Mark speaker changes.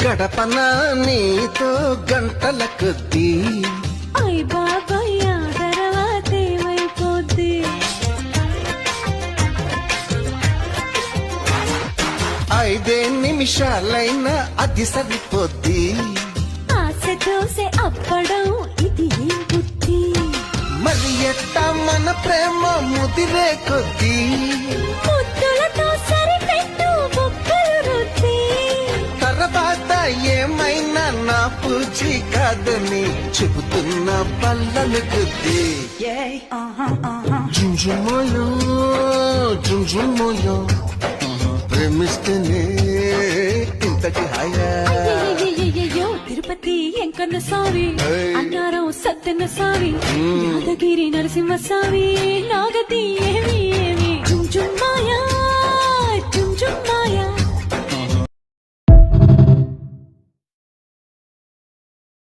Speaker 1: గడపన నీతో గంటల కొద్దీ
Speaker 2: అయ్ బాబాయ్ ఆ తర్వాత ఏమైపోద్ది
Speaker 1: 5 నిమిషాలైనా అది సరిపోద్ది
Speaker 2: ఆశ దోసె అప్పడం ఇది ఏం బుద్ధి
Speaker 1: మరి ఎట్టా మన ప్రేమ ముదిరే కొద్దీ
Speaker 2: ముద్దులతో సరిపెట్టు బొక్కలు రుద్ది
Speaker 1: తర్వాత ఏమైనా నా పూచి కాదని చెబుతున్న పల్లలు కొద్దీ జుంజుమోయో జుంజుమోయో ప్రేమిస్తేనే ఇంతటి హాయా
Speaker 2: అయ్యయ్యయ్యయ్యో తిరుపతి ఎంకన్న స్వామి అన్నారం సత్యన్న స్వామి యాదగిరి నరసింహ స్వామి నాగతి ఏమి